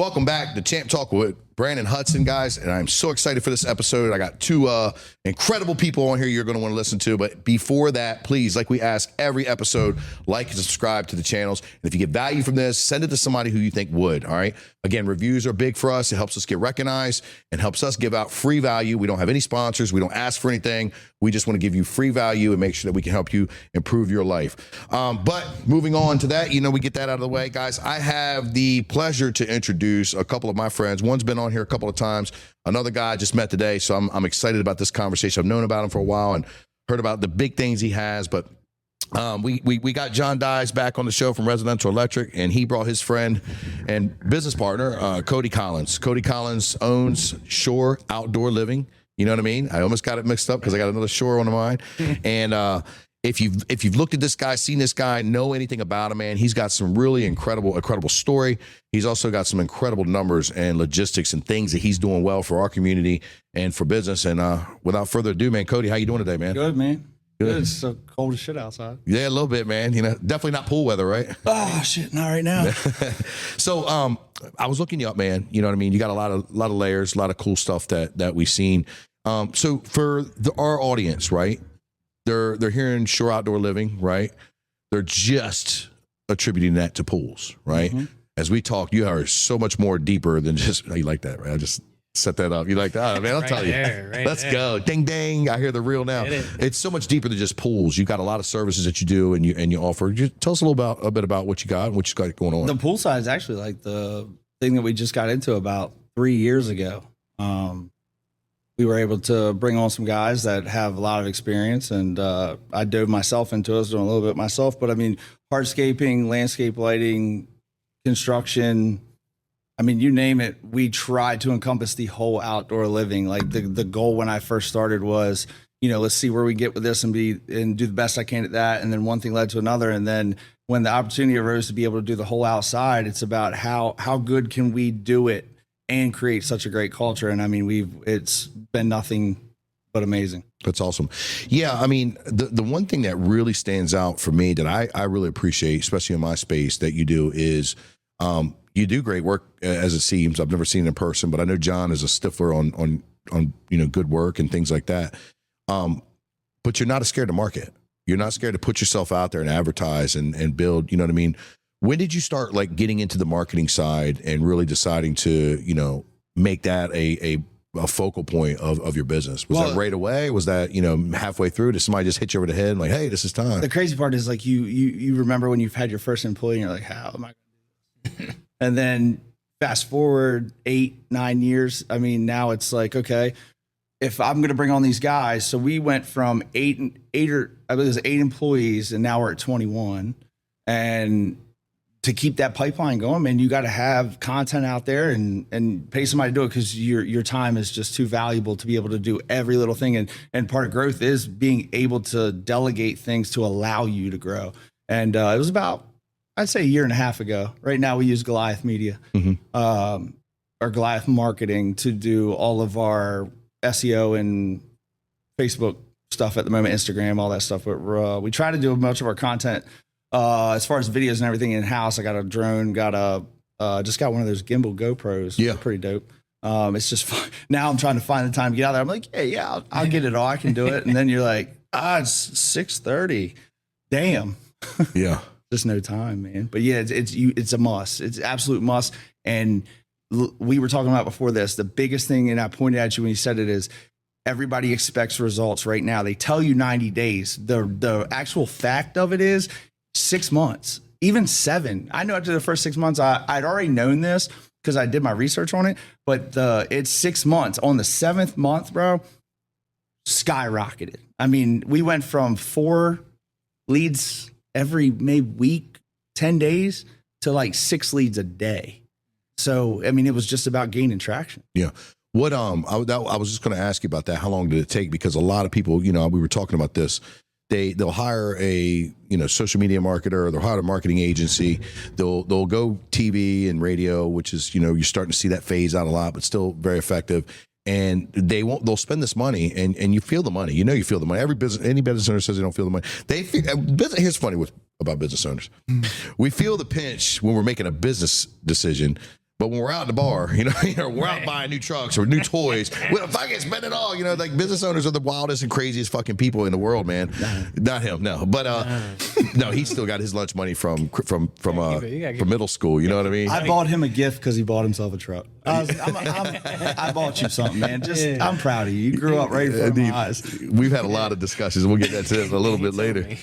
Welcome back to Champ Talk with Branden Hudson, guys, and I'm so excited for this episode. I got two incredible people on here you're going to want to listen to, but before that, please, like we ask every episode, like and subscribe to the channels, and if you get value from this, send it to somebody who you think would, all right? Again, reviews are big for us. It helps us get recognized and helps us give out free value. We don't have any sponsors. We don't ask for anything. We just want to give you free value and make sure that we can help you improve your life. But moving on to that, we get that out of the way, guys. I have the pleasure to introduce a couple of my friends. One's been on here a couple of times. Another guy I just met today, so I'm excited about this conversation. I've known about him for a while and heard about the big things he has, but we got John Dize back on the show from Residential Electric, and he brought his friend and business partner, Cody Collins. Cody Collins owns Shore Outdoor Living. You know what I mean? I almost got it mixed up because I got another Shore on the mind. And if you've looked at this guy, seen this guy, know anything about him, man, he's got some really incredible story. He's also got some incredible numbers and logistics and things that he's doing well for our community and for business. And without further ado, man, Cody, how you doing today, man? Good, man. Good. It's so cold as shit outside. Yeah, a little bit, man. Definitely not pool weather, right? Oh shit, not right now. So I was looking you up, man. You know what I mean? You got a lot of layers, a lot of cool stuff that we've seen. So for our audience, right? They're hearing Shore Outdoor Living, right? They're just attributing that to pools, right? Mm-hmm. As we talk, you are so much more deeper than just, you like that, right? I just set that up. You like that? Oh, man, I'll tell you. Let's go. Ding, ding. I hear the reel now. It's so much deeper than just pools. You got a lot of services that you do and you offer. Just tell us a bit about what you got and what you got going on. The pool side is actually like the thing that we just got into about 3 years ago. We were able to bring on some guys that have a lot of experience, and I dove myself into it. I was doing a little bit myself, but I mean, hardscaping, landscape lighting, construction, I mean, you name it, we tried to encompass the whole outdoor living. Like the goal when I first started was, let's see where we get with this and do the best I can at that. And then one thing led to another. And then when the opportunity arose to be able to do the whole outside, it's about how good can we do it and create such a great culture. And I mean, it's been nothing but amazing. That's awesome. Yeah. I mean, the one thing that really stands out for me that I really appreciate, especially in my space that you do is, you do great work as it seems. I've never seen it in person, but I know John is a stiffler on good work and things like that. But you're not scared to market. You're not scared to put yourself out there and advertise and build, you know what I mean? When did you start like getting into the marketing side and really deciding to, make that a focal point of your business? Was that right away? Was that, halfway through? Did somebody just hit you over the head and like, hey, this is time? The crazy part is like you remember when you've had your first employee and you're like, how am I going to do this? And then fast forward 8-9 years. I mean, now it's like, okay, if I'm going to bring on these guys, so we went from eight employees and now we're at 21. And to keep that pipeline going, man, you got to have content out there and pay somebody to do it because your time is just too valuable to be able to do every little thing. And part of growth is being able to delegate things to allow you to grow. And it was about, I'd say, 1.5 years ago. Right now we use Goliath Media, or Goliath Marketing to do all of our SEO and Facebook stuff at the moment, Instagram, all that stuff. But we try to do much of our content as far as videos and everything in-house. I got a drone, just got one of those gimbal GoPros. Yeah. Pretty dope. It's just fun. Now I'm trying to find the time to get out there. I'm like, yeah, I'll get it all. I can do it. And then you're like, it's 6:30. Damn. Yeah. Just no time, man. But yeah, it's a must. It's an absolute must. And we were talking about before this, the biggest thing, and I pointed at you when you said it, is everybody expects results right now. They tell you 90 days. The actual fact of it is 6 months, even 7. I know after the first 6 months, I'd already known this because I did my research on it, but it's 6 months. On the 7th month, bro, skyrocketed. I mean, we went from 4 leads every maybe week, 10 days to like 6 leads a day. So, I mean, it was just about gaining traction. Yeah. What, I was just going to ask you about that. How long did it take? Because a lot of people, we were talking about this. They'll hire a, social media marketer, or they'll hire a marketing agency. They'll go TV and radio, which is, you're starting to see that phase out a lot, but still very effective. And they'll spend this money and you feel the money. You feel the money. Any business owner says they don't feel the money. Here's funny about business owners. We feel the pinch when we're making a business decision, But when we're out at the bar, we're out buying new trucks or new toys, we'll fucking spend it all. Like business owners are the wildest and craziest fucking people in the world, man. Not him, no. But no, he still got his lunch money from middle school. You know what I mean? I bought him a gift because he bought himself a truck. I bought you something, man. I'm proud of you. You grew up right in front of my eyes. We've had a lot of discussions. We'll get that to that a little bit later.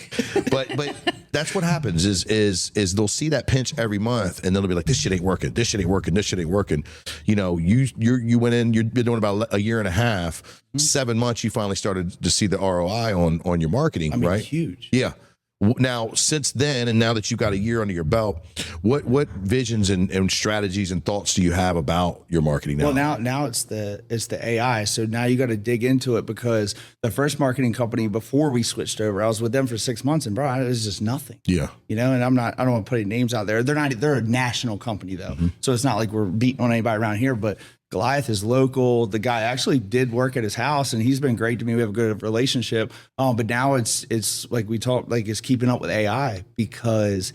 But that's what happens is they'll see that pinch every month and they'll be like, this shit ain't working. This shit ain't working. This shit ain't working. You went in, you've been doing about a year and a half, 7 months, you finally started to see the ROI on your marketing, right? Huge. Yeah. Now, since then, and now that you've got a year under your belt, what visions and strategies and thoughts do you have about your marketing now? Well, now it's the AI. So now you got to dig into it, because the first marketing company before we switched over, I was with them for 6 months, and bro, it was just nothing. Yeah. And I don't want to put any names out there. They're a national company though. Mm-hmm. So it's not like we're beating on anybody around here, but Goliath is local. The guy actually did work at his house, and he's been great to me. We have a good relationship. But now it's like we talk, like it's keeping up with AI, because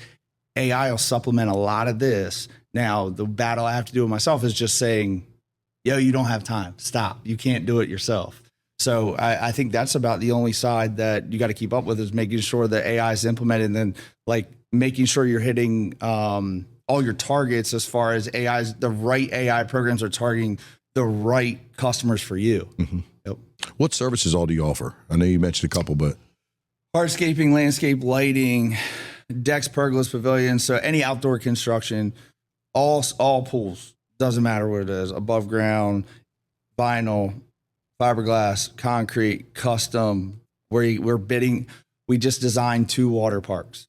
AI will supplement a lot of this. Now the battle I have to do with myself is just saying, yo, you don't have time. Stop. You can't do it yourself. So I think that's about the only side that you got to keep up with, is making sure that AI is implemented, and then like making sure you're hitting all your targets as far as the right AI programs are targeting the right customers for you. Mm-hmm. Yep. What services all do you offer? I know you mentioned a couple, but hardscaping, landscape, lighting, decks, pergolas, pavilions. So any outdoor construction, all pools, doesn't matter what it is, above ground, vinyl, fiberglass, concrete, custom. We're bidding. We just designed 2 water parks.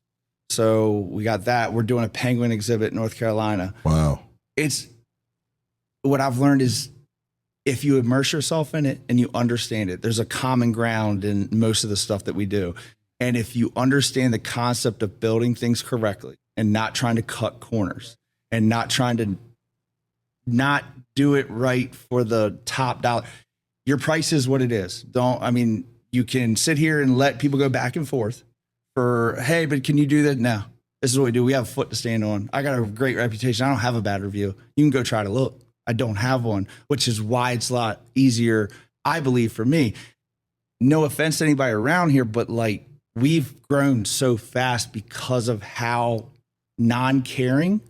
So we got that. We're doing a penguin exhibit in North Carolina. Wow. It's what I've learned is, if you immerse yourself in it and you understand it, there's a common ground in most of the stuff that we do. And if you understand the concept of building things correctly and not trying to cut corners and not trying to not do it right for the top dollar, your price is what it is. You can sit here and let people go back and forth for, hey, but can you do that? No, this is what we do. We have a foot to stand on. I got a great reputation. I don't have a bad review. You can go try to look. I don't have one, which is why it's a lot easier, I believe, for me. No offense to anybody around here, but like, we've grown so fast because of how non-caring,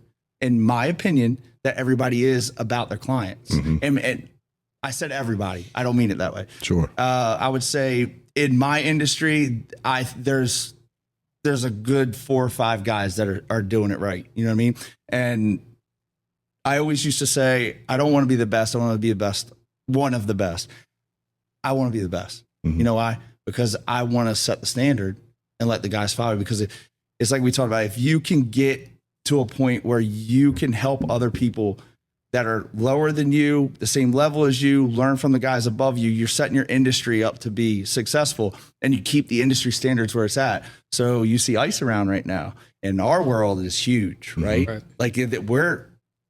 in my opinion, that everybody is about their clients. Mm-hmm. And I said everybody. I don't mean it that way. Sure. I would say in my industry, there's a good 4 or 5 guys that are doing it right. You know what I mean? And I always used to say, I don't want to be the best. I want to be the best, one of the best. I want to be the best. Mm-hmm. You know why? Because I want to set the standard and let the guys follow. Because it's like we talked about, if you can get to a point where you can help other people that are lower than you, the same level as you, learn from the guys above you, you're setting your industry up to be successful, and you keep the industry standards where it's at. So you see ice around right now, and our world is huge, right? Mm-hmm. Like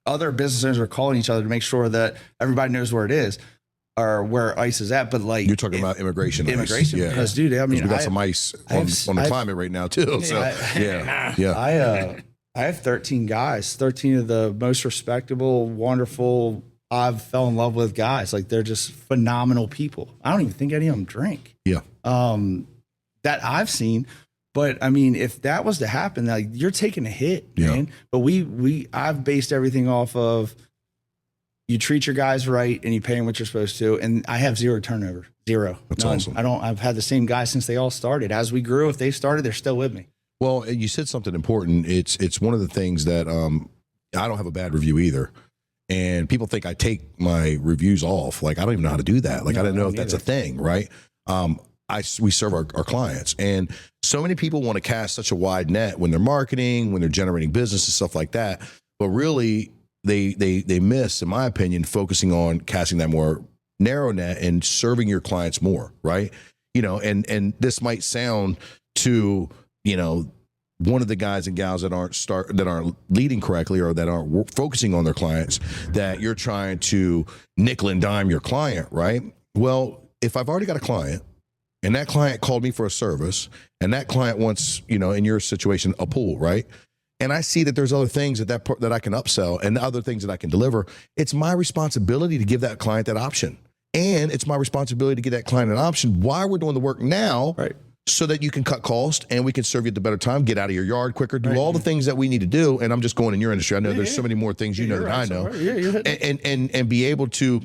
other business owners are calling each other to make sure that everybody knows where it is or where ice is at. But like, you're talking about immigration, yeah. Because dude, we got some ice on the climate right now too. So I have 13 guys, 13 of the most respectable, wonderful, I've fell in love with guys. Like, they're just phenomenal people. I don't even think any of them drink. Yeah. That I've seen. But I mean, if that was to happen, like, you're taking a hit, man. But I've based everything off of, you treat your guys right and you pay them what you're supposed to. And I have 0 turnover, 0. That's awesome. I've had the same guys since they all started. As we grew, if they started, they're still with me. Well, you said something important. It's one of the things that I don't have a bad review either. And people think I take my reviews off. Like, I don't even know how to do that. Like, I didn't know if that's a thing, right? We serve our clients. And so many people want to cast such a wide net when they're marketing, when they're generating business and stuff like that. But really, they miss, in my opinion, focusing on casting that more narrow net and serving your clients more, right? And this might sound to, one of the guys and gals that aren't leading correctly, or that aren't focusing on their clients, that you're trying to nickel and dime your client, right? Well, if I've already got a client and that client called me for a service, and that client wants, in your situation, a pool, right? and I see that there's other things that I can upsell and other things that I can deliver, it's my responsibility to give that client that option. And it's my responsibility to give that client an option while we're doing the work now, right, so that you can cut cost and we can serve you at the better time, get out of your yard quicker, do all the things that we need to do. And I'm just going in your industry. I know there's so many more things you know than I know. And be able to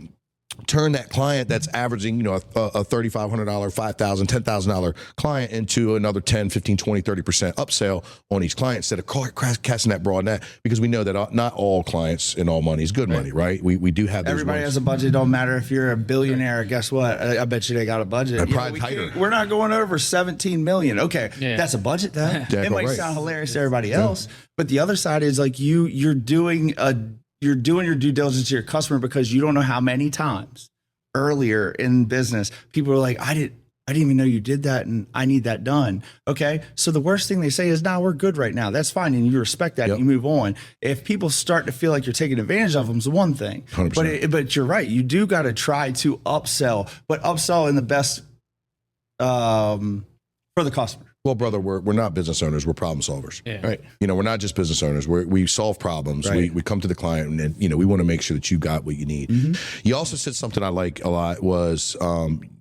turn that client that's averaging, you know, a $3,500, $5,000, $10,000 client into another 10, 15, 20, 30% upsell on each client instead of casting that broad net, because we know that not all clients and all money is good money, right? We do have those everybody ones. has a budget. Don't matter if you're a billionaire. Guess what? I bet you they got a budget. We're not going over 17 million. Okay, that's a budget though. It might sound hilarious to everybody else, but the other side is like you're doing your due diligence to your customer, because you don't know how many times earlier in business people are like, I didn't even know you did that and I need that done. Okay. So the worst thing they say is, we're good right now. That's fine. And you respect that and you move on. If people start to feel like you're taking advantage of them, it's one thing. 100%. But you're right. You do got to try to upsell, but upsell in the best for the customer. Well, brother, we're not business owners. We're problem solvers. Yeah. Right. You know, we're not just business owners. We solve problems. Right. We come to the client and, you know, we want to make sure that you got what you need. Mm-hmm. You also said something I like a lot was,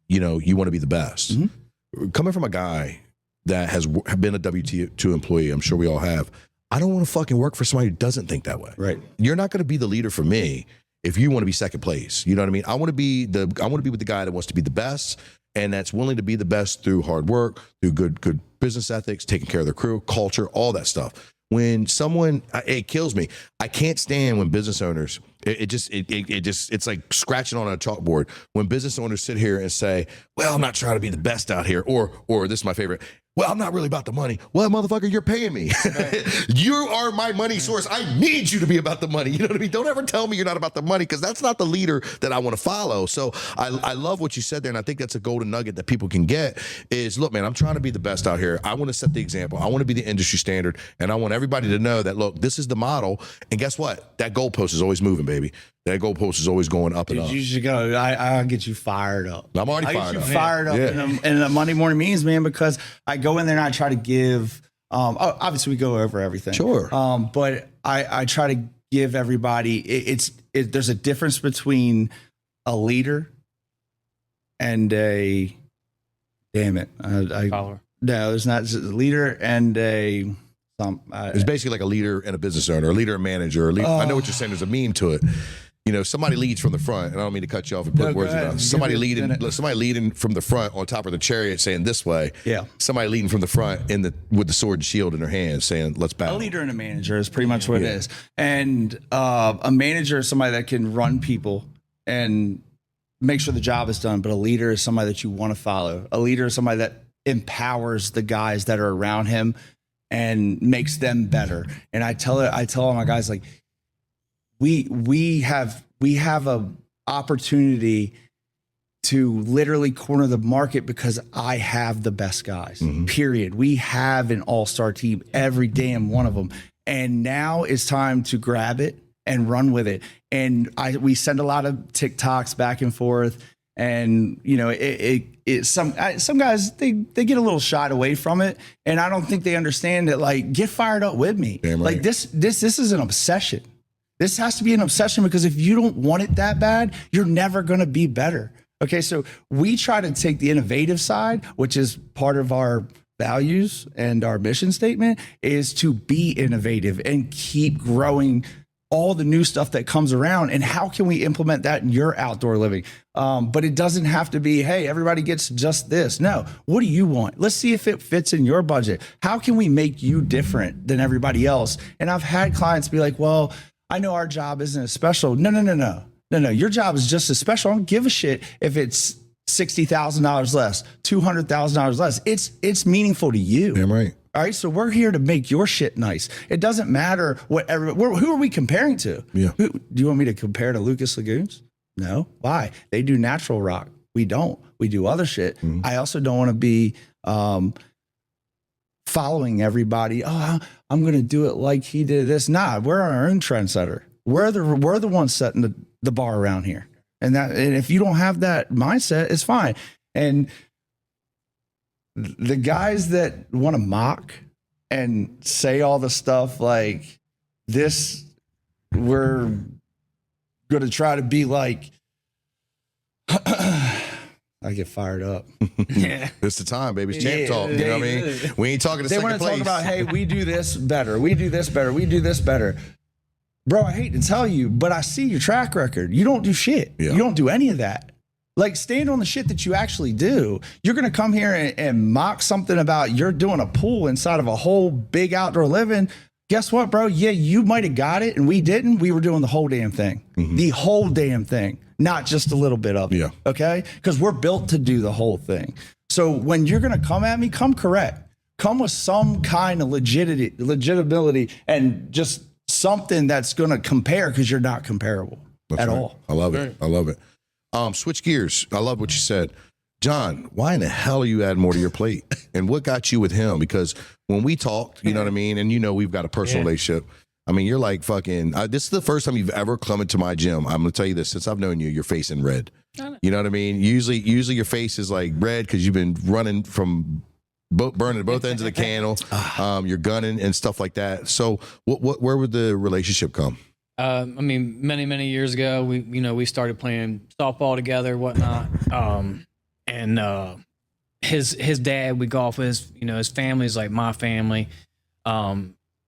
you know, you want to be the best. Mm-hmm. Coming from a guy that has been a W-2 employee, I'm sure we all have, I don't want to fucking work for somebody who doesn't think that way. Right. You're not going to be the leader for me if you want to be second place. You know what I mean? I want to be with the guy that wants to be the best, and that's willing to be the best through hard work, through good business ethics, taking care of their crew, culture, all that stuff. When someone, it kills me. I can't stand when business owners, it's like scratching on a chalkboard. When business owners sit here and say, well, I'm not trying to be the best out here, or this is my favorite, well, I'm not really about the money. Well, motherfucker, you're paying me. Right. You are my money source. I need you to be about the money. You know what I mean? Don't ever tell me you're not about the money, because that's not the leader that I want to follow. So I love what you said there, and I think that's a golden nugget that people can get is, look, man, I'm trying to be the best out here. I want to set the example. I want to be the industry standard, and I want everybody to know that, look, this is the model, and guess what? That goalpost is always moving, baby. That goalpost is always going up and up. You should go. I'll get you fired up. I'm already fired up. Fired up in the Monday morning meetings, man, because I go in there and I try to give. Obviously, we go over everything. Sure. But I try to give everybody. There's a difference between a leader and a. Damn it! Follower. No, there's not. It's a leader and a. It's basically like a leader and a business owner, a leader and manager. I know what you're saying. There's a meme to it. You know, somebody leads from the front, and I don't mean to cut you off and put words in your mouth. Somebody leading from the front on top of the chariot saying this way. Yeah. Somebody leading from the front with the sword and shield in their hands saying, let's battle. A leader and a manager is pretty much what it is. And a manager is somebody that can run people and make sure the job is done. But a leader is somebody that you want to follow. A leader is somebody that empowers the guys that are around him and makes them better. And I tell all my guys, like, we have a opportunity to literally corner the market because I have the best guys. Mm-hmm. Period. We have an all-star team, every damn one of them. And now it's time to grab it and run with it. And we send a lot of TikToks back and forth. And, you know, some guys, they get a little shied away from it. And I don't think they understand that, like, get fired up with me. Damn right. Like this is an obsession. This has to be an obsession, because if you don't want it that bad, you're never going to be better. Okay. So we try to take the innovative side, which is part of our values and our mission statement, is to be innovative and keep growing all the new stuff that comes around, and how can we implement that in your outdoor living? But it doesn't have to be, hey, everybody gets just this. No, what do you want? Let's see if it fits in your budget. How can we make you different than everybody else? And I've had clients be like, well, I know our job isn't as special. No. Your job is just as special. I don't give a shit if it's $60,000 less, $200,000 less. It's meaningful to you. Damn right. All right, so we're here to make your shit nice. It doesn't matter who are we comparing to? Yeah. Do you want me to compare to Lucas Lagoons? No. Why? They do natural rock. We don't. We do other shit. Mm-hmm. I also don't want to be following everybody. Oh, I'm going to do it like he did this. Nah, we're our own trendsetter. We're the ones setting the bar around here. And if you don't have that mindset, it's fine. And the guys that want to mock and say all the stuff like this, we're going to try to be like, I get fired up. Yeah. It's the time, baby. It's champ talk. You know what I mean? We ain't talking to They second want to place. talk about, hey, we do this better. We do this better. We do this better. Bro, I hate to tell you, but I see your track record. You don't do shit. Yeah. You don't do any of that. Like, stand on the shit that you actually do. You're going to come here and mock something about you're doing a pool inside of a whole big outdoor living. Guess what, bro? Yeah, you might have got it and we didn't. We were doing the whole damn thing. The whole damn thing, not just a little bit of it. Yeah. Okay? Because we're built to do the whole thing. So when you're going to come at me, come correct. Come with some kind of legitimacy and just something that's going to compare, because you're not comparable That's at right. all. I love it. I love it. Switch gears. I love what you said. John, why in the hell are you adding more to your plate? And what got you with him? Because when we talked, you know what I mean? And you know, we've got a personal relationship. I mean, you're like fucking, this is the first time you've ever come into my gym. I'm going to tell you this, since I've known you, your face in red. You know what I mean? Usually your face is like red because you've been running from burning both ends of the candle. You're gunning and stuff like that. So where would the relationship come? I mean, many years ago, we started playing softball together, whatnot. And his dad, we golf with, his family's like my family.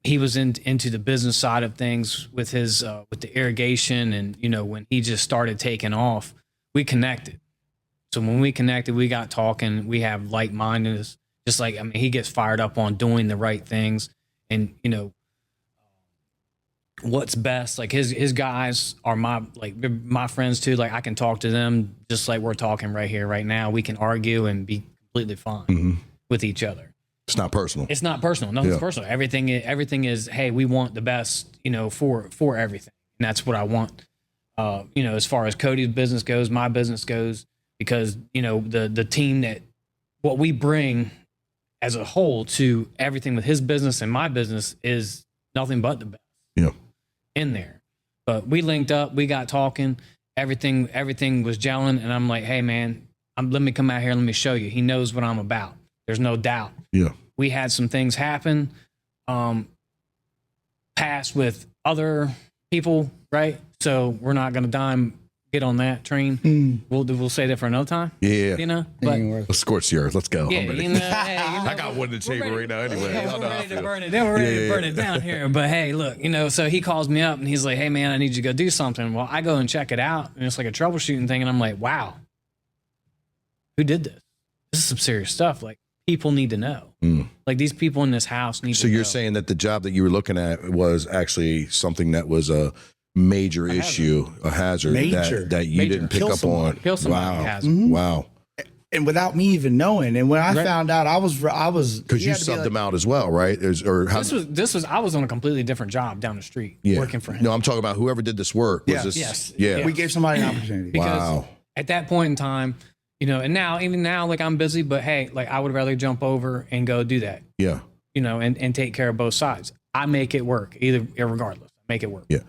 He was into the business side of things with his with the irrigation, and when he just started taking off, we connected. So when we connected, we got talking. We have like-mindedness. Just like, I mean, he gets fired up on doing the right things, and what's best. Like his guys are my friends too. Like I can talk to them just like we're talking right here, right now. We can argue and be completely fine with each other. It's not personal. It's not personal. Nothing's personal. Everything is, hey, we want the best, for everything. And that's what I want. As far as Cody's business goes, my business goes, because, the team what we bring as a whole to everything with his business and my business is nothing but the best in there. But we linked up, we got talking, everything was gelling. And I'm like, hey man, let me come out here. Let me show you. He knows what I'm about. There's no doubt. Yeah. We had some things happen, past with other people, right? So we're not going to get on that train. We'll say that for another time. Yeah. But Let's scorch the earth. Let's go. yeah, I'm ready. I got one in the chamber right now anyway. We're ready to burn it. We're ready to burn it down here. But hey, look, so he calls me up and he's like, hey man, I need you to go do something. Well, I go and check it out, and it's like a troubleshooting thing, and I'm like, wow, who did this? This is some serious stuff. Like, people need to know. Like, these people in this house need to know. So you're saying that the job that you were looking at was actually something that was a major issue, a hazard that you didn't pick up on. Kill somebody. Wow. Hazard. Wow. And without me even knowing. And when I found out, I was because you subbed them out as well, right? This was I was on a completely different job down the street working for him. No, I'm talking about whoever did this work. Yes. We gave somebody an opportunity. Because at that point in time, and even now, like, I'm busy, but hey, like, I would rather jump over and go do that. Yeah. And take care of both sides. I make it work, regardless. I make it work. Yeah.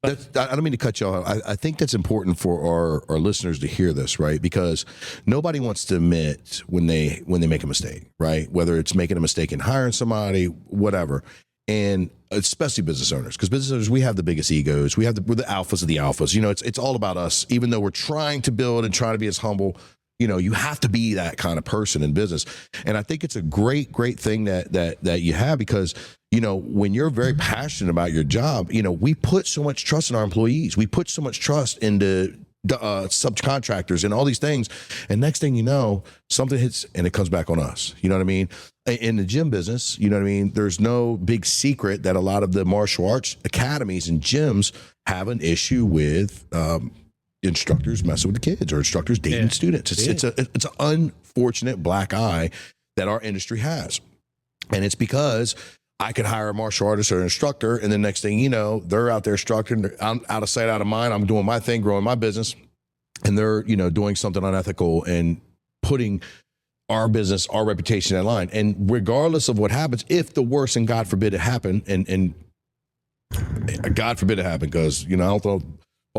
I don't mean to cut you off. I think that's important for our listeners to hear this, right? Because nobody wants to admit when they make a mistake, right? Whether it's making a mistake in hiring somebody, whatever. And especially business owners, because business owners, we have the biggest egos. We're the alphas of the alphas. It's all about us, even though we're trying to build and trying to be as humble. You have to be that kind of person in business. And I think it's a great thing that you have, because, when you're very passionate about your job, we put so much trust in our employees. We put so much trust into subcontractors and all these things. And next thing you know, something hits and it comes back on us. You know what I mean? In the gym business, there's no big secret that a lot of the martial arts academies and gyms have an issue with, instructors messing with the kids or instructors dating students. It's an unfortunate black eye that our industry has. And it's because I could hire a martial artist or an instructor, and the next thing you know, they're out there instructing. I'm out of sight, out of mind. I'm doing my thing, growing my business, and they're doing something unethical and putting our business, our reputation in line. And regardless of what happens, if the worst, and God forbid it happen, and God forbid it happen, because I don't know.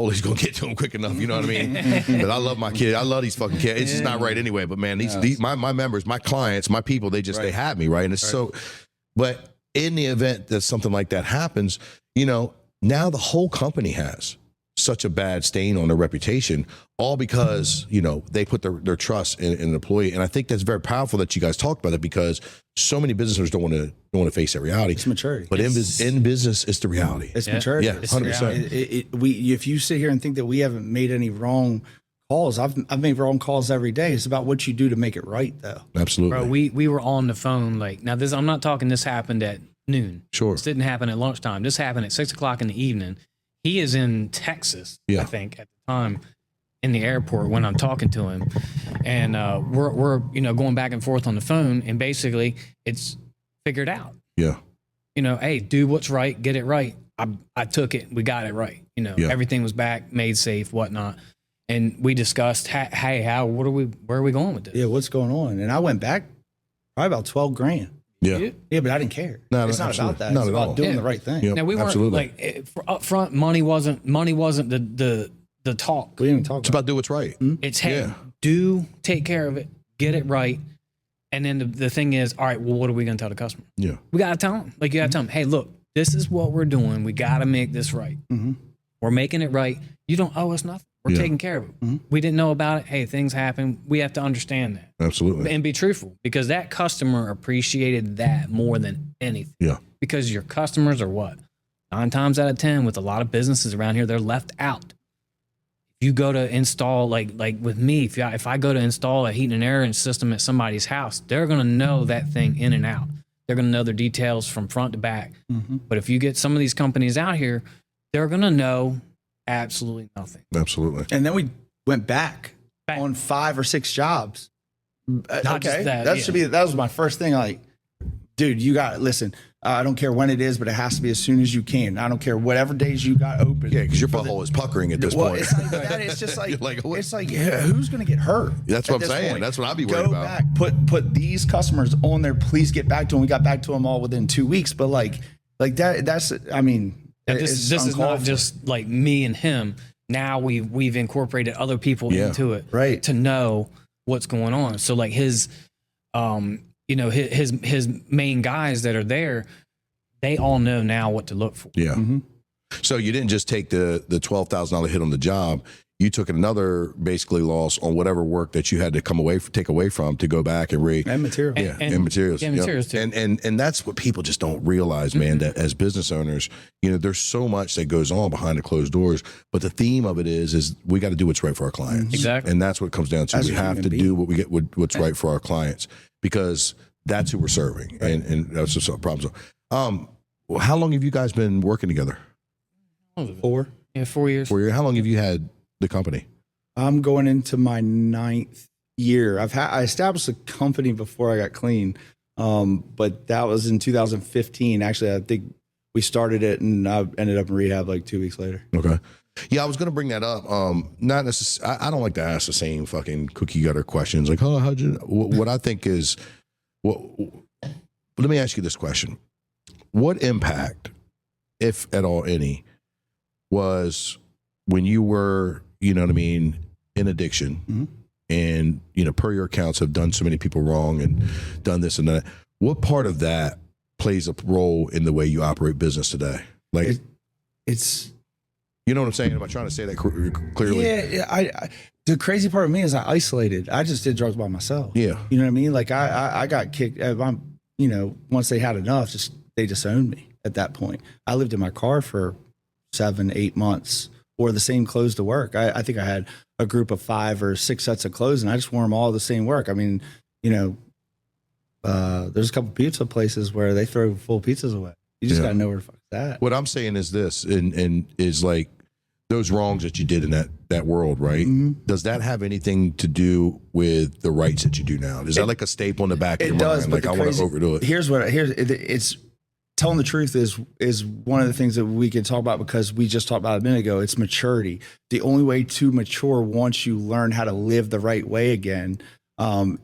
He's gonna get to him quick enough, you know what I mean? But I love my kid. I love these fucking kids. It's just not right anyway. But man, these my members, my clients, my people, they have me, right? And it's so. But in the event that something like that happens, now the whole company has such a bad stain on their reputation, all because, they put their trust in an employee. And I think that's very powerful that you guys talked about it, because so many business owners don't want to face that reality. It's maturity. But in business, it's the reality. It's maturity. Yeah, 100%. If you sit here and think that we haven't made any wrong calls, I've made wrong calls every day. It's about what you do to make it right, though. Absolutely. Bro, we were on the phone now this, I'm not talking this happened at noon. Sure. This didn't happen at lunchtime. This happened at 6 o'clock in the evening. He is in Texas, I think, at the time, in the airport when I'm talking to him. And we're going back and forth on the phone, and basically it's figured out. Yeah. Hey, do what's right, get it right. I took it, we got it right. Everything was back, made safe, whatnot. And we discussed, hey, where are we going with this? Yeah, what's going on? And I went back probably about 12 grand. Yeah. Yeah, but I didn't care. No, it's not about that. Not it's at about all. doing the right thing. Yep, now we weren't absolutely. for up front. Money wasn't the talk. We didn't even talk It's about do what's right. It's do take care of it, get it right, and then the thing is, all right. Well, what are we going to tell the customer? Yeah. We got to tell them. You got to tell them, hey, look, this is what we're doing. We got to make this right. Mm-hmm. We're making it right. You don't owe us nothing. We're taking care of it. Mm-hmm. We didn't know about it. Hey, things happen. We have to understand that. Absolutely. And be truthful, because that customer appreciated that more than anything. Yeah. Because your customers are what? 9 times out of 10 with a lot of businesses around here, they're left out. If you go to install, like with me, if I go to install a heat and air system at somebody's house, they're going to know that thing in and out. They're going to know their details from front to back. Mm-hmm. But if you get some of these companies out here, they're going to know absolutely nothing. Absolutely. And then we went back on 5 or 6 jobs. Not just that. That was my first thing. Like, dude, you got to listen. I don't care when it is, but it has to be as soon as you can. I don't care whatever days you got open. Yeah, because your butthole is puckering at this point. It's like that. It's just like, who's going to get hurt? That's what I'm saying. Point? That's what I'd be worried about. Go back, put these customers on there. Please get back to them. We got back to them all within 2 weeks. But like that. That's. I mean, this is not just like me and him. Now we've incorporated other people into it, right? To know what's going on. So like his main guys that are there, they all know now what to look for. Yeah. Mm-hmm. So you didn't just take the $12,000 hit on the job. You took another basically loss on whatever work that you had to take away from to go back and and material. And materials. Yeah, materials too. And that's what people just don't realize, man, that as business owners, there's so much that goes on behind the closed doors. But the theme of it is we got to do what's right for our clients. Exactly. And that's what it comes down to. We have to do what's right for our clients, because that's who we're serving. Right. And that's just a problem. So, how long have you guys been working together? 4. Yeah, 4 years. 4 years. How long have you had the company? I'm going into my 9th year. I established a company before I got clean, but that was in 2015. Actually, I think we started it, and I ended up in rehab like 2 weeks later. Okay. Yeah, I was going to bring that up. Not necessarily. I don't like to ask the same fucking cookie cutter questions. Like, oh, how'd you? What I think is, let me ask you this question: what impact, if at all any, was when you were, in addiction, mm-hmm. and, per your accounts have done so many people wrong and done this and that. What part of that plays a role in the way you operate business today? Like it's, you know what I'm saying? Am I trying to say that clearly? Yeah. The crazy part of me is I isolated. I just did drugs by myself. Yeah. You know what I mean? Like I got kicked. Once they had enough, they disowned me at that point. I lived in my car for 7-8 months. Wore the same clothes to work. I think I had a group of 5 or 6 sets of clothes, and I just wore them all the same work. I mean, there's a couple pizza places where they throw full pizzas away. You just got to know where the fuck it's at. What I'm saying is this, and is like those wrongs that you did in that world, right? Mm-hmm. Does that have anything to do with the rights that you do now? Is that like a staple in the back of your mind? Like I want to overdo it. It's telling the truth is one of the things that we can talk about, because we just talked about a minute ago. It's maturity. The only way to mature once you learn how to live the right way again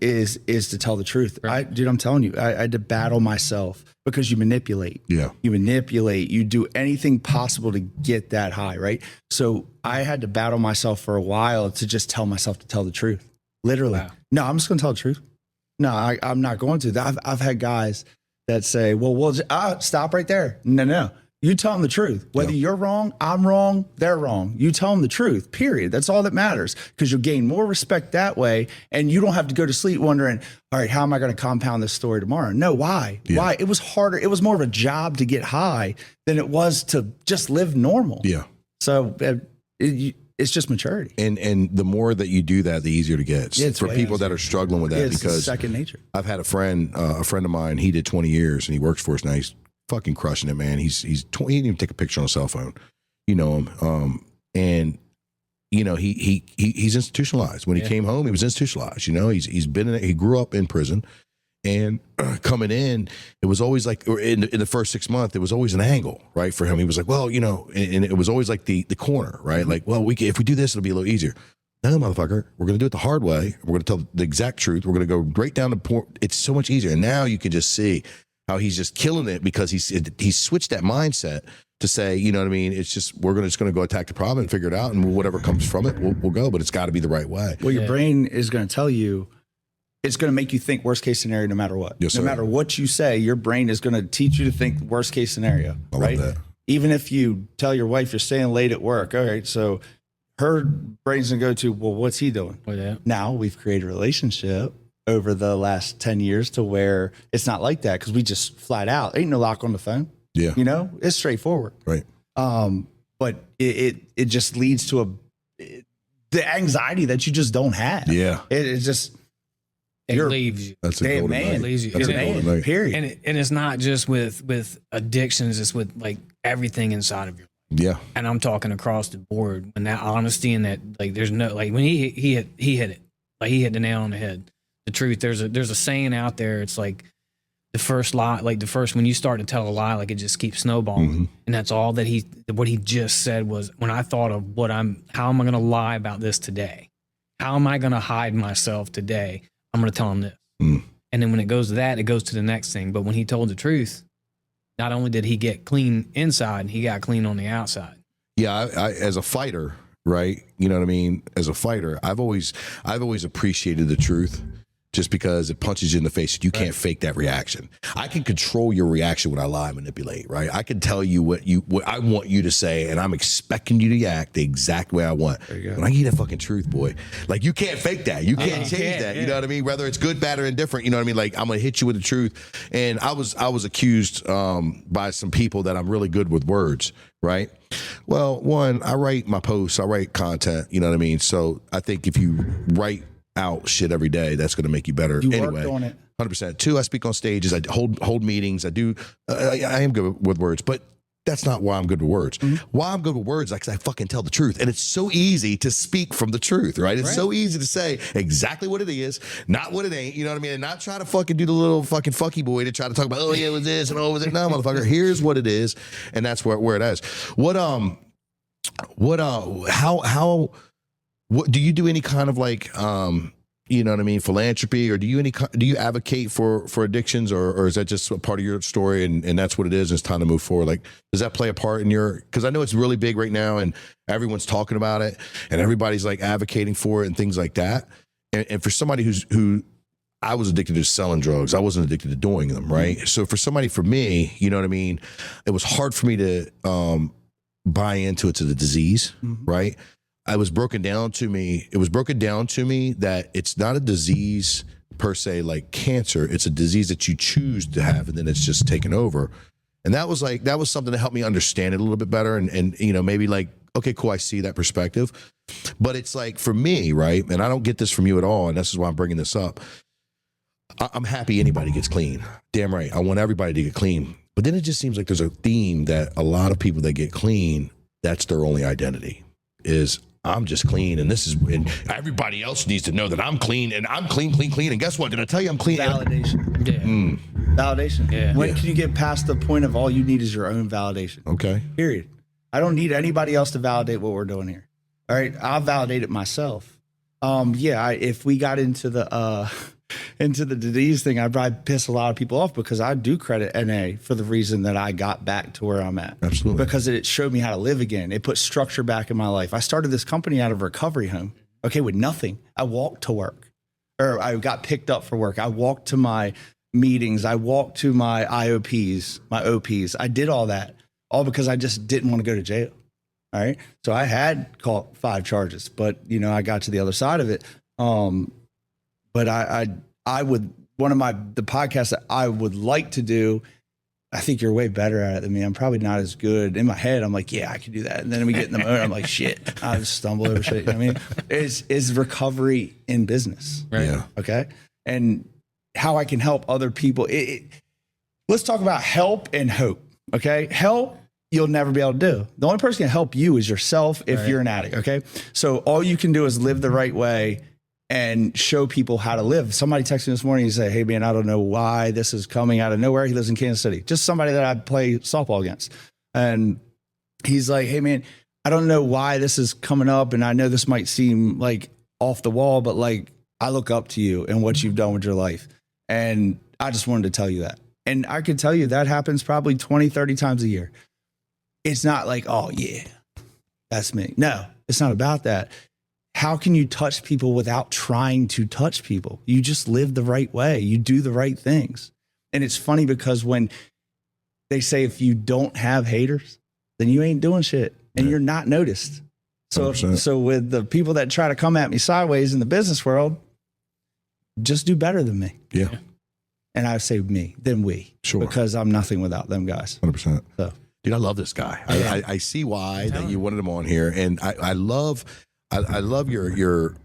is to tell the truth. Right. Dude, I'm telling you, I had to battle myself, because you manipulate. Yeah. You manipulate. You do anything possible to get that high, right? So I had to battle myself for a while to just tell myself to tell the truth. Literally. Wow. No, I'm just going to tell the truth. No, I'm not going to. I've had guys that say, well, we'll stop right there. No. You tell them the truth. Whether you're wrong, I'm wrong, they're wrong. You tell them the truth, period. That's all that matters, because you'll gain more respect that way. And you don't have to go to sleep wondering, all right, how am I going to compound this story tomorrow? No, why? Yeah. Why? It was harder. It was more of a job to get high than it was to just live normal. Yeah. So it's just maturity. And the more that you do that, the easier it gets for people that are struggling with that, because second nature. I've had a friend of mine, he did 20 years and he works for us now. He's fucking crushing it, man. He didn't even take a picture on a cell phone. You know him. And you know, he's institutionalized. When he came home, he was institutionalized. You know, he's been in it. He grew up in prison, and coming in, it was always like, or in the first 6 months, it was always an angle, right? For him, he was like, well, you know, and it was always like the corner, right? Like, well, if we do this, it'll be a little easier. No, motherfucker, we're going to do it the hard way. We're going to tell the exact truth. We're going to go right down to point. It's so much easier. And now you can just see how he's just killing it, because he's switched that mindset to say, you know what I mean? It's just, we're just going to go attack the problem and figure it out, and whatever comes from it, we'll go, but it's got to be the right way. Well, your brain is going to tell you, it's going to make you think worst case scenario no matter what. Yes, no matter what you say, your brain is going to teach you to think worst case scenario. I right? love that. Even if you tell your wife you're staying late at work, all right, so her brain's going to go to, well, what's he doing? Well, yeah. Now we've created a relationship over the last 10 years to where it's not like that, because we just flat out, ain't no lock on the phone. Yeah. You know, it's straightforward. Right. But it just leads to the anxiety that you just don't have. Yeah. It just, It leaves you. That's a damn golden man. night. It leaves you. That's a golden night. Period. And it's not just with addictions, it's with like everything inside of you. Yeah. And I'm talking across the board, when that honesty and that, like, there's no, like, when he hit it, like, he hit the nail on the head. The truth, there's a saying out there. It's like the first lie, like when you start to tell a lie, like, it just keeps snowballing. Mm-hmm. And that's all that what he just said was, when I thought of how am I going to lie about this today? How am I going to hide myself today? I'm going to tell him this. Mm. And then when it goes to that, it goes to the next thing. But when he told the truth, not only did he get clean inside, he got clean on the outside. Yeah. I as a fighter, right? You know what I mean? As a fighter, I've always appreciated the truth, just because it punches you in the face. You can't fake that reaction. I can control your reaction when I lie and manipulate, right? I can tell you what I want you to say, and I'm expecting you to act the exact way I want. When I give you that fucking truth, boy, like, you can't fake that. You can't change that. You know what I mean? Whether it's good, bad, or indifferent, you know what I mean? Like, I'm gonna hit you with the truth. And I was accused by some people that I'm really good with words, right? Well, one, I write my posts, I write content, you know what I mean? So I think if you write out shit every day, that's going to make you better. You anyway, worked on it. 100%. Two, I speak on stages. I hold meetings. I do. I am good with words, but that's not why I'm good with words. Mm-hmm. Why I'm good with words, like, 'cause I fucking tell the truth, and it's so easy to speak from the truth, right? It's so easy to say exactly what it is, not what it ain't. You know what I mean? And not try to fucking do the little fucking fucky boy to try to talk about, oh yeah, it was this and oh, it was it. No, motherfucker. Here's what it is, and that's where it is. What do you do any kind of like, you know what I mean, philanthropy, or do you advocate for addictions, or is that just a part of your story and that's what it is, and it's time to move forward? Like, does that play a part in because I know it's really big right now and everyone's talking about it and everybody's like advocating for it and things like that. And for somebody who I was addicted to selling drugs, I wasn't addicted to doing them, right? So for me, you know what I mean, it was hard for me to buy into it, to the disease, right? It was broken down to me that it's not a disease per se like cancer. It's a disease that you choose to have, and then it's just taken over. And that was something that helped me understand it a little bit better, and you know, maybe like, okay, cool, I see that perspective. But it's like, for me, right, and I don't get this from you at all, and this is why I'm bringing this up, I'm happy anybody gets clean. Damn right. I want everybody to get clean. But then it just seems like there's a theme that a lot of people that get clean, that's their only identity, is I'm just clean, and and everybody else needs to know that I'm clean, and I'm clean. And guess what? Did I tell you I'm clean? Validation. Yeah. Validation. Yeah. When can you get past the point of all you need is your own validation? Okay. Period. I don't need anybody else to validate what we're doing here. All right. I'll validate it myself. If we got into the disease thing, I'd probably piss a lot of people off, because I do credit NA for the reason that I got back to where I'm at. Absolutely. Because it showed me how to live again. It put structure back in my life. I started this company out of a recovery home, okay, with nothing. I walked to work, or I got picked up for work. I walked to my meetings. I walked to my IOPs, my OPs. I did all that, all because I just didn't want to go to jail. All right. So I had caught 5 charges, but you know, I got to the other side of it. But I would, one of the podcasts that I would like to do, I think you're way better at it than me. I'm probably not as good. In my head, I'm like, yeah, I can do that. And then we get in the moment, I'm like, shit, I just stumble over shit. You know what I mean? Is recovery in business. Right. Yeah. Okay. And how I can help other people. Let's talk about help and hope. Okay. Help, you'll never be able to do. The only person who can help you is yourself if you're an addict. Okay. So all you can do is live the right way and show people how to live. Somebody texted me this morning and said, hey man, I don't know why this is coming out of nowhere. He lives in Kansas City, just somebody that I play softball against. And he's like, hey man, I don't know why this is coming up. And I know this might seem like off the wall, but like, I look up to you and what you've done with your life. And I just wanted to tell you that. And I could tell you that happens probably 20, 30 times a year. It's not like, oh yeah, that's me. No, it's not about that. How can you touch people without trying to touch people? You just live the right way. You do the right things. And it's funny because when they say if you don't have haters, then you ain't doing shit and you're not noticed. So, 100%. so with the people that try to come at me sideways in the business world, just do better than me. Yeah. And I say me, then we. Sure. Because I'm nothing without them guys. 100%. So. Dude, I love this guy. I see why that you wanted him on here. And I love your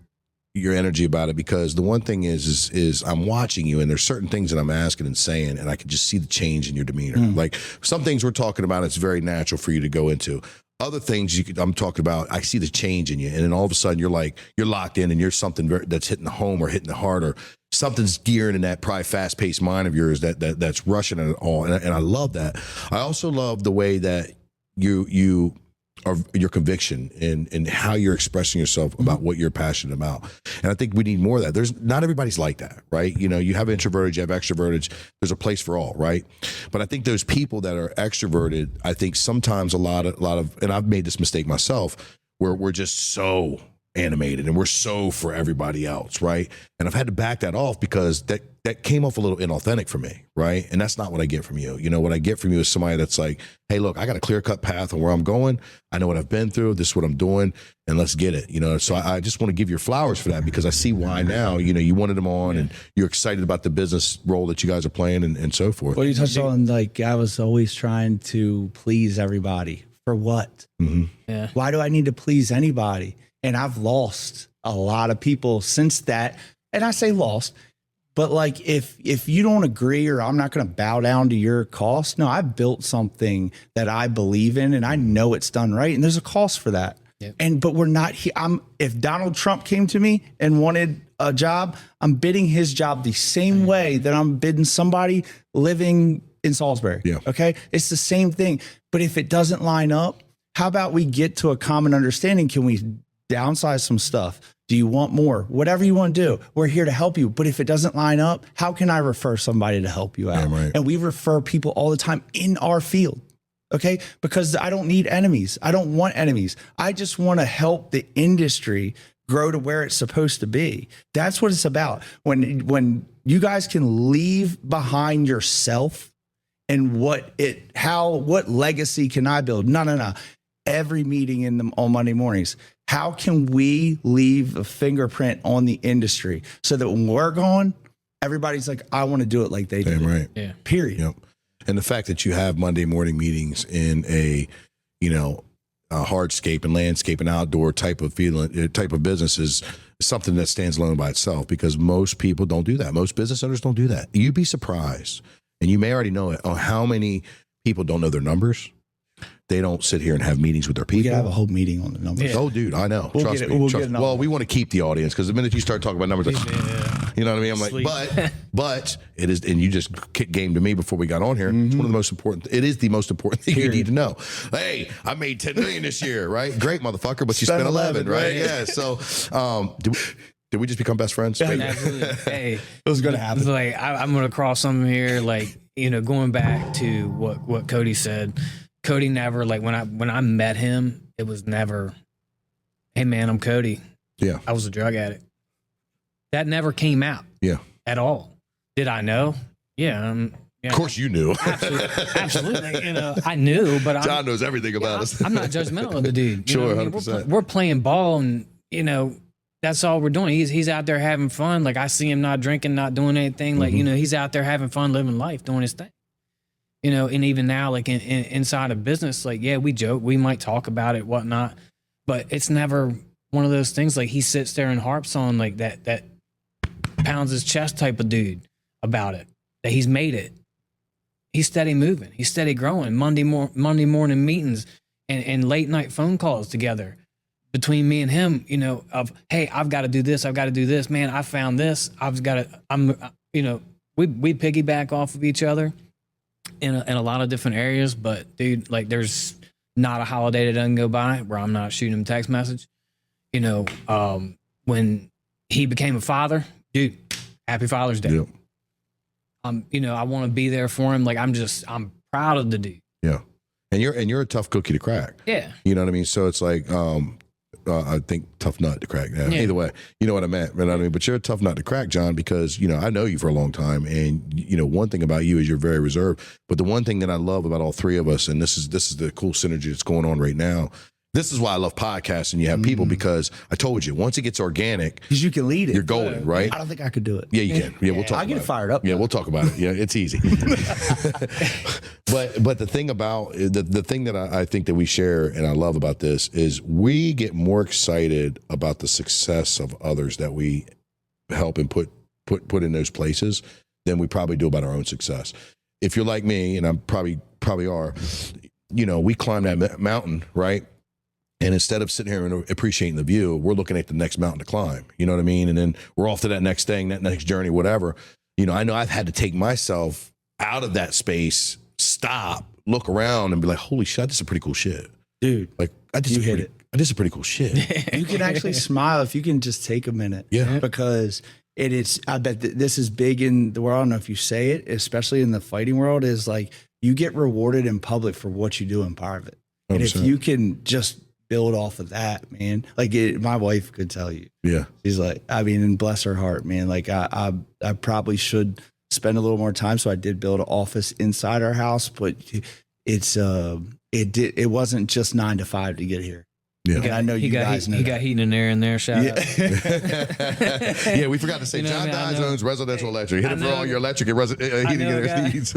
energy about it, because the one thing is I'm watching you and there's certain things that I'm asking and saying, and I can just see the change in your demeanor. Like some things we're talking about, it's very natural for you to go into. Other things I'm talking about, I see the change in you, and then all of a sudden you're locked in, and you're something that's hitting the home or hitting the heart, or something's gearing in that probably fast-paced mind of yours that's rushing at it all, and I love that. I also love the way that you are, your conviction and how you're expressing yourself about what you're passionate about, and I think we need more of that. There's not everybody's like that, right? You know, you have introverted, you have extroverted. There's a place for all, right? But I think those people that are extroverted, I think sometimes a lot of, and I've made this mistake myself, where we're just so animated and we're so for everybody else, right? And I've had to back that off because that came off a little inauthentic for me, right? And that's not what I get from you. You know, what I get from you is somebody that's like, hey, look, I got a clear-cut path on where I'm going. I know what I've been through. This is what I'm doing, and let's get it. You know, so I just want to give you flowers for that, because I see why now. You know, you wanted him on, and you're excited about the business role that you guys are playing, and so forth. Well, you touched on, like, I was always trying to please everybody. For what? Mm-hmm. Yeah. Why do I need to please anybody? And I've lost a lot of people since that. And I say lost, but like if you don't agree, or I'm not going to bow down to your cost. No, I built something that I believe in, and I know it's done right. And there's a cost for that. Yep. But we're not here. If Donald Trump came to me and wanted a job, I'm bidding his job the same way that I'm bidding somebody living in Salisbury. Yeah. Okay. It's the same thing. But if it doesn't line up, how about we get to a common understanding? Can we downsize some stuff? Do you want more? Whatever you want to do, we're here to help you. But if it doesn't line up, how can I refer somebody to help you out? Yeah, right. And we refer people all the time in our field. Okay. Because I don't need enemies. I don't want enemies. I just want to help the industry grow to where it's supposed to be. That's what it's about. When you guys can leave behind yourself and what legacy can I build? No. Every meeting on Monday mornings, how can we leave a fingerprint on the industry so that when we're gone, everybody's like, I want to do it like they did. Right. Yeah. Period. Yep. And the fact that you have Monday morning meetings in a hardscape and landscape and outdoor type of business is something that stands alone by itself, because most people don't do that. Most business owners don't do that. You'd be surprised, and you may already know it, on how many people don't know their numbers. They don't sit here and have meetings with their people. We could have a whole meeting on the numbers. Yeah. Oh, dude, I know. Trust me. Well, we want to keep the audience, because the minute you start talking about numbers, you know what I mean? I'm Sleep. like, but it is, and you just kicked game to me before we got on here. It's one of the most important. It is the most important thing you need to know. Hey, I made $10 million this year, right? Great, motherfucker, but you spent 11, right? Yeah. So, did we just become best friends? Absolutely. Hey, It was going to happen. it's like I'm going to cross something here. Like, going back to what Cody said. Cody never, like, when I met him, it was never, hey man, I'm Cody. Yeah. I was a drug addict. That never came out. Yeah. At all. Did I know? Yeah. Yeah. Of course you knew. Absolutely. I knew, but John knows everything about us. I'm not judgmental of the dude. You know Sure, what I mean? 100%. We're playing ball, and that's all we're doing. He's out there having fun. Like I see him not drinking, not doing anything. Like he's out there having fun, living life, doing his thing. And even now, like inside of business, like we joke, we might talk about it, whatnot, but it's never one of those things. Like he sits there and harps on like that pounds his chest type of dude about it. That he's made it. He's steady moving. He's steady growing. Monday morning meetings and late night phone calls together between me and him, of, hey, I've got to do this. I've got to do this, man. I found this. We piggyback off of each other in a lot of different areas, but dude, like there's not a holiday that doesn't go by where I'm not shooting him a text message. When he became a father, dude, happy Father's Day. Yep. I want to be there for him. Like I'm proud of the dude. Yeah. And you're a tough cookie to crack. Yeah. You know what I mean? So it's like, I think tough nut to crack. Yeah. Either way, you know what I meant. You know what I mean? But you're a tough nut to crack, John, because, I know you for a long time. And, one thing about you is you're very reserved. But the one thing that I love about all three of us, and this is the cool synergy that's going on right now. This is why I love podcasts and you have people, because I told you, once it gets organic, because you can lead it. You're golden, right? I don't think I could do it. Yeah, you can. Yeah, we'll talk about it. I get fired up. Yeah, we'll talk about it. Yeah, it's easy. But the thing about the thing that I think that we share and I love about this is we get more excited about the success of others that we help and put in those places than we probably do about our own success. If you're like me, and I'm probably are, we climb that mountain, right? And instead of sitting here and appreciating the view, we're looking at the next mountain to climb. You know what I mean? And then we're off to that next thing, that next journey, whatever. I know I've had to take myself out of that space, stop, look around, and be like, "Holy shit, this is pretty cool shit, dude!" Like I did some pretty cool shit. You can actually smile if you can just take a minute. Yeah, because it is. I bet this is big in the world. I don't know if you say it, especially in the fighting world, is like you get rewarded in public for what you do in private, 100%. And if you can just build off of that, man. Like my wife could tell you. Yeah. She's like, and bless her heart, man. Like I probably should spend a little more time. So I did build an office inside our house, but it wasn't just 9 to 5 to get here. Yeah. I know you guys know. He got heating and air in there. Shout out. Yeah, we forgot to say John Dize owns Residential Electric. Hit him for all your electric and heating and air needs.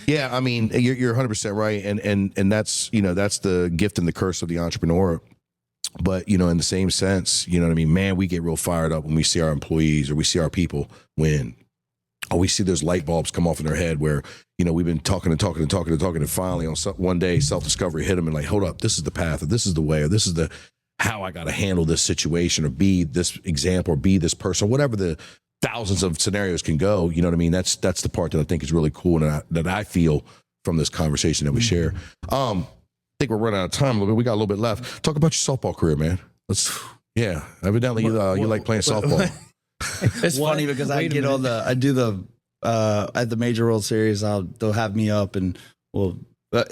Yeah, I mean, you're 100% right, and that's that's the gift and the curse of the entrepreneur. But in the same sense, you know what I mean, man, we get real fired up when we see our employees or we see our people win. Or we see those light bulbs come off in their head where, we've been talking, and finally on one day, self-discovery hit them and like, hold up, this is the path, or this is the way, or this is how I got to handle this situation, or be this example, or be this person, whatever the thousands of scenarios can go. You know what I mean? That's the part that I think is really cool and that I feel from this conversation that we share. I think we're running out of time a little bit. We got a little bit left. Talk about your softball career, man. Evidently you like playing softball. It's funny because I do the at the Major World Series, they'll have me up and they'll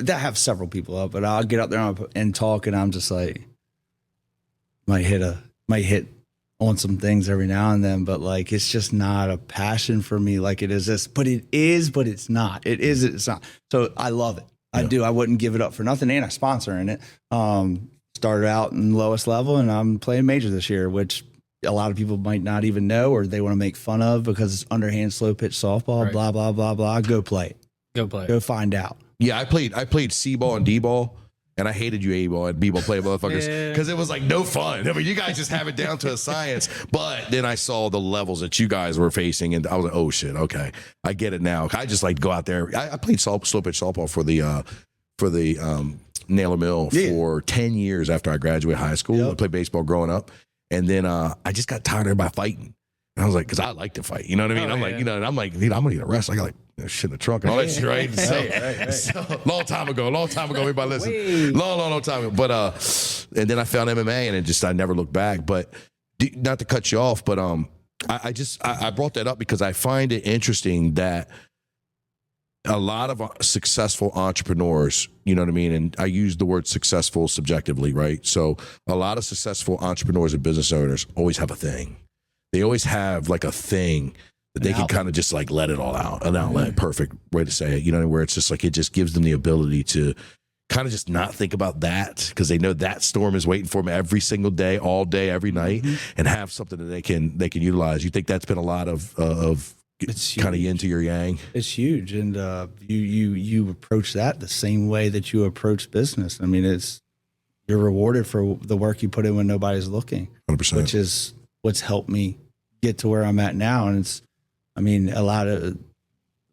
have several people up, but I'll get up there and talk, and I'm just like, might hit on some things every now and then, but like it's just not a passion for me like it is this. But it is, but it's not. It is, it's not. So I love it. I do. I wouldn't give it up for nothing, and I sponsor in it. Started out in lowest level, and I'm playing major this year, which a lot of people might not even know, or they want to make fun of because it's underhand slow pitch softball, right. Blah, blah, blah, blah. Go play it. Go find out. Yeah, I played C-ball and D-ball, and I hated you A-ball and B-ball play motherfuckers because it was like no fun. I mean, you guys just have it down to a science. But then I saw the levels that you guys were facing, and I was like, oh shit, okay, I get it now. I just like to go out there. I played slow pitch softball for the Naylor Mill for 10 years after I graduated high school. Yep. I played baseball growing up. And then I just got tired of everybody fighting. And I was like, because I like to fight. You know what I mean? I'm like, I'm like, dude, I'm going to need a rest. I got like shit in the trunk and all that shit, right? So, long time ago, everybody listen. Long time ago. But, and then I found MMA and I never looked back. But not to cut you off, but I brought that up because I find it interesting that a lot of successful entrepreneurs, you know what I mean? And I use the word successful subjectively, right? So a lot of successful entrepreneurs and business owners always have a thing. They always have like a thing that they can kind of just like let it all out, an outlet. Perfect way to say it. You know, where it's just like, it just gives them the ability to kind of just not think about that, because they know that storm is waiting for them every single day, all day, every night, and have something that they can utilize. You think that's been a lot of it's kind of yin to your yang? It's huge. And you approach that the same way that you approach business. I mean, you're rewarded for the work you put in when nobody's looking, 100%. which is what's helped me get to where I'm at now. And a lot of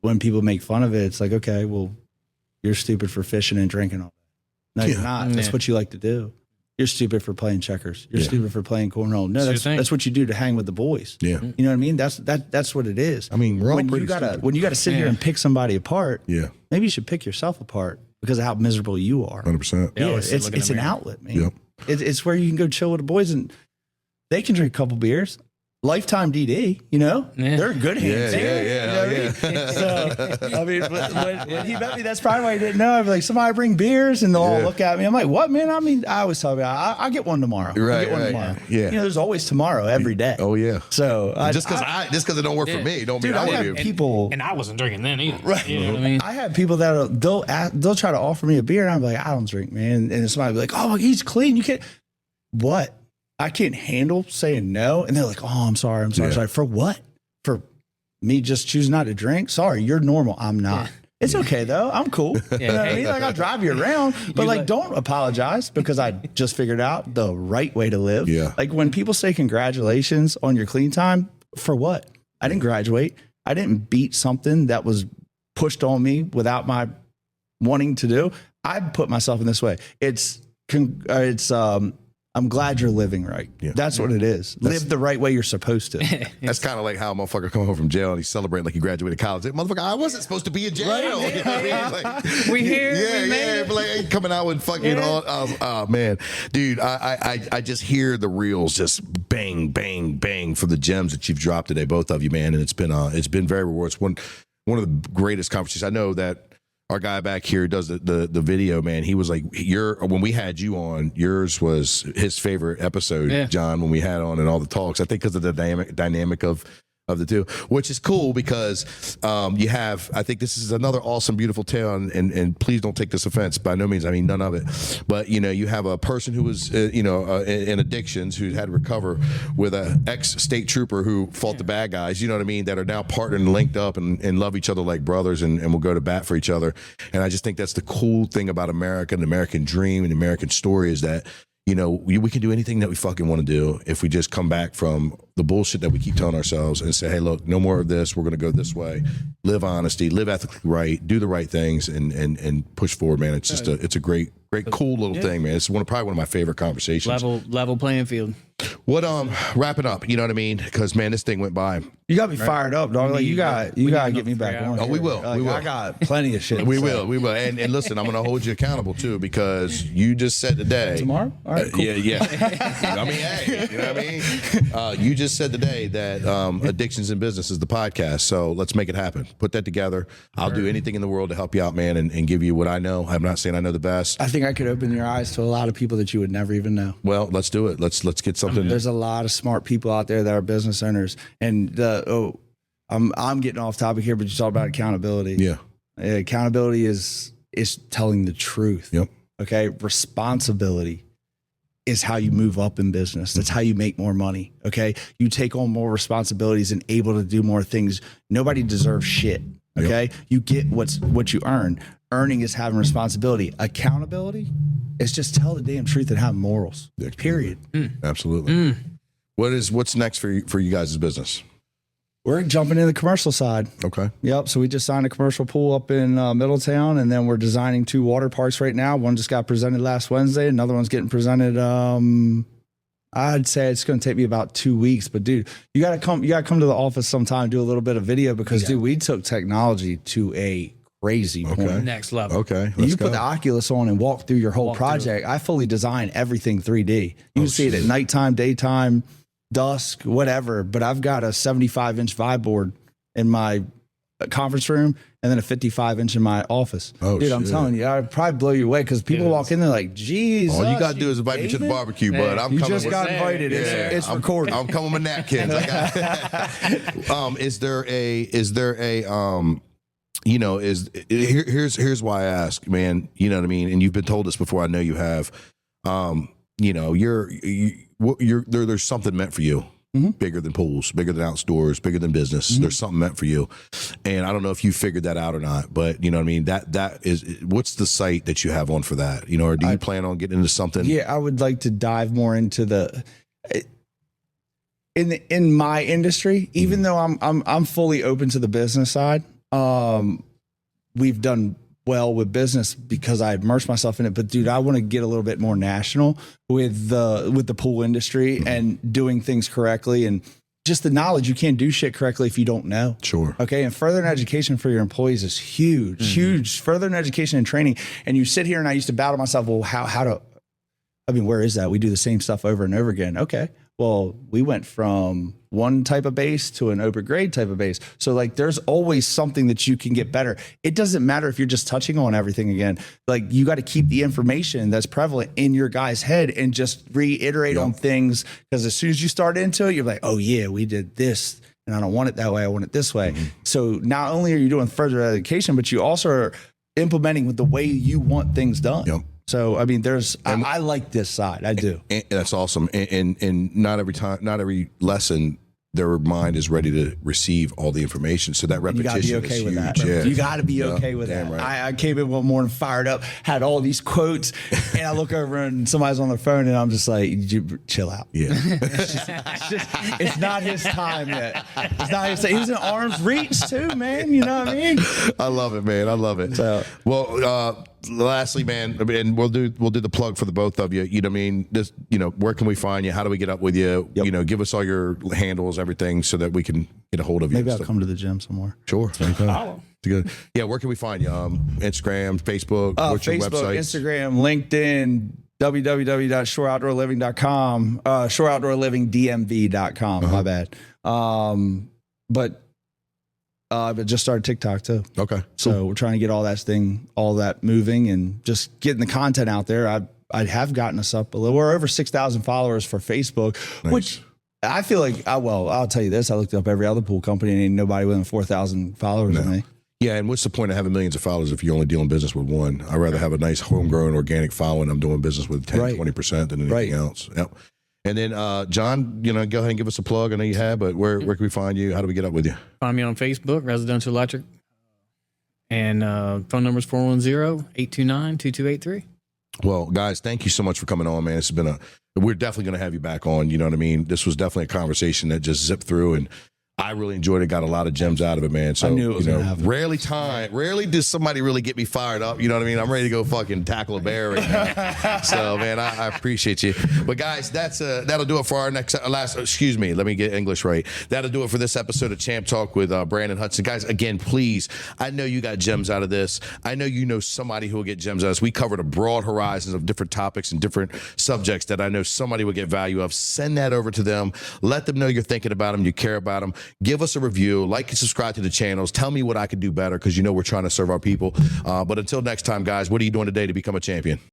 when people make fun of it, it's like, okay, well, you're stupid for fishing and drinking all day. No, you're not. That's what you like to do. You're stupid for playing checkers. You're stupid for playing cornhole. No, that's what you do to hang with the boys. Yeah. You know what I mean? That's what it is. I mean, we're all pretty stupid. When you gotta sit here and pick somebody apart, maybe you should pick yourself apart because of how miserable you are. 100%. Yeah, it's an outlet, man. Yep. It's where you can go chill with the boys, and they can drink a couple beers. Lifetime DD, they're in good hands. So, I mean, when he met me, that's probably why he didn't know. I'd be like, somebody bring beers, and they'll all look at me. I'm like, what, man? I mean, I always tell about, I'll get one tomorrow. I'll get one tomorrow. Yeah. There's always tomorrow every day. Oh, yeah. So, just because it don't work for me, don't mean I want to. People, and I wasn't drinking then either. Right. You know what I mean? I have people that they'll try to offer me a beer, and I'm like, I don't drink, man. And somebody will be like, oh, he's clean. You can't. What? I can't handle saying no. And they're like, oh, I'm sorry. Sorry. For what? For me just choosing not to drink? Sorry, you're normal. I'm not. It's okay, though. I'm cool. You know what I mean? Like, I'll drive you around. But, don't apologize because I just figured out the right way to live. Yeah. Like, when people say congratulations on your clean time, for what? I didn't graduate. I didn't beat something that was pushed on me without my wanting to do. I put myself in this way. I'm glad you're living right. Yeah. That's what it is. Live the right way you're supposed to. That's kind of like how a motherfucker come home from jail and he's celebrating like he graduated college. Motherfucker, I wasn't supposed to be in jail. Right? You know what I mean? We here. Yeah. But like coming out with fucking all. Oh man, dude, I just hear the reels just bang, bang, bang for the gems that you've dropped today, both of you, man. And it's been very rewarding. It's one of the greatest conversations. I know that. Our guy back here does the video, man. He was like, when we had you on, yours was his favorite episode, John, when we had on and all the talks. I think because of the dynamic of the two, which is cool because you have, I think this is another awesome, beautiful tale, and please don't take this offense. By no means, I mean none of it. But, you have a person who was, in addictions who had to recover with an ex-state trooper who fought the bad guys, you know what I mean, that are now partnered and linked up and love each other like brothers and will go to bat for each other. And I just think that's the cool thing about America, and the American dream and the American story is that, we can do anything that we fucking want to do if we just come back from the bullshit that we keep telling ourselves and say, hey, look, no more of this. We're going to go this way. Live honesty, live ethically right, do the right things, and push forward, man. It's just it's a great, cool little thing, man. It's probably one of my favorite conversations. Level playing field. What wrap it up, you know what I mean? Because man, this thing went by. You got me fired up, dog. Like you got to get me back on. Oh, we will. We will. I got plenty of shit. We will. And listen, I'm going to hold you accountable too, because you just said today. Tomorrow? All right, cool. Yeah. I mean, hey, you know what I mean? You just said today that Addictions in Business is the podcast. So let's make it happen. Put that together. I'll do anything in the world to help you out, man, and give you what I know. I'm not saying I know the best. I think I could open your eyes to a lot of people that you would never even know. Well, let's do it. Let's get something. There's a lot of smart people out there that are business owners, and I'm getting off topic here, but you talk about accountability. Yeah, accountability is telling the truth. Yep. Okay. Responsibility is how you move up in business. That's how you make more money. Okay. You take on more responsibilities and able to do more things. Nobody deserves shit. Okay. Yep. You get what you earn. Earning is having responsibility. Accountability is just tell the damn truth and have morals. Yeah, period. Absolutely. What's next for you guys' business? We're jumping in the commercial side. Okay. Yep. So we just signed a commercial pool up in Middletown, and then we're designing 2 water parks right now. One just got presented last Wednesday. Another one's getting presented. I'd say it's going to take me about 2 weeks, but dude, you got to come to the office sometime, do a little bit of video because dude, we took technology to a crazy point. Next level. Okay. You put the Oculus on and walk through your whole project. I fully design everything 3D. You can see it at nighttime, daytime, dusk, whatever. But I've got a 75-inch vibe board in my conference room and then a 55-inch in my office. Oh, dude, I'm shit. telling you, I'd probably blow you away because people walk in there like, geez. All you got to do is invite me to the barbecue, bud. I'm You coming just with, got invited. It's recorded. I'm coming with napkins. Is there a you know, here's why I ask, man. You know what I mean? And you've been told this before. I know you have. You know, there's something meant for you. Bigger than pools, bigger than outdoors, bigger than business. There's something meant for you. And I don't know if you figured that out or not, but you know what I mean? That is, what's the site that you have on for that? You know, or do you plan on getting into something? Yeah, I would like to dive more into in my industry, even though I'm fully open to the business side. We've done well with business because I immersed myself in it. But dude, I want to get a little bit more national with the pool industry and doing things correctly and just the knowledge. You can't do shit correctly if you don't know. Sure. Okay. And furthering education for your employees is huge, huge. Furthering education and training. And you sit here and I used to battle myself. Well, where is that? We do the same stuff over and over again. Okay. Well, we went from one type of base to an open grade type of base. So like there's always something that you can get better. It doesn't matter if you're just touching on everything again. Like you got to keep the information that's prevalent in your guy's head and just reiterate on things. Because as soon as you start into it, you're like, oh yeah, we did this and I don't want it that way. I want it this way. So not only are you doing further education, but you also are implementing with the way you want things done. Yep. So, I mean, I like this side. I do. And that's awesome. And not every lesson, their mind is ready to receive all the information. So that repetition you gotta be okay with huge. that. Yeah. You got to be okay with that. Right. I came in one morning fired up, had all these quotes, and I look over and somebody's on their phone, and I'm just like, chill out. Yeah. It's not his time yet. It's not his time. He's in arm's reach too, man. You know what I mean? I love it, man. I love it. So, well, lastly, man, and we'll do the plug for the both of you. You know what I mean? Just, you know, where can we find you? How do we get up with you? Yep. You know, give us all your handles, everything, so that we can get a hold of you. Maybe I'll come to the gym some more. Sure. Good. Yeah, where can we find you? Instagram, Facebook, what's your Facebook, website? Instagram, LinkedIn, www.shoreoutdoorliving.com, shoreoutdoorlivingdmv.com. My bad. But I just started TikTok too. Okay. So we're trying to get all that moving and just getting the content out there. I have gotten us up a little. We're over 6,000 followers for Facebook, which I feel like, I'll tell you this. I looked up every other pool company and ain't nobody within 4,000 followers than me. Yeah, and what's the point of having millions of followers if you're only dealing business with one? I'd rather have a nice homegrown organic following. I'm doing business with 10, 20% than anything else. Yep. And then, John, you know, go ahead and give us a plug. I know you have, but where can we find you? How do we get up with you? Find me on Facebook, Residential Electric, and phone number is 410-829-2283. Well, guys, thank you so much for coming on, man. It's been we're definitely going to have you back on. You know what I mean? This was definitely a conversation that just zipped through, and I really enjoyed it. Got a lot of gems out of it, man. So, I knew it was going to happen. Rarely does somebody really get me fired up. You know what I mean? I'm ready to go fucking tackle a bear right now. So, man, I appreciate you. But guys, that'll do it for our excuse me, let me get English right. That'll do it for this episode of Champ Talk with Branden Hudson. Guys, again, please, I know you got gems out of this. I know you know somebody who will get gems out of this. We covered a broad horizons of different topics and different subjects that I know somebody will get value of. Send that over to them. Let them know you're thinking about them, you care about them. Give us a review, like and subscribe to the channels. Tell me what I could do better, because you know we're trying to serve our people. But until next time, guys, what are you doing today to become a champion?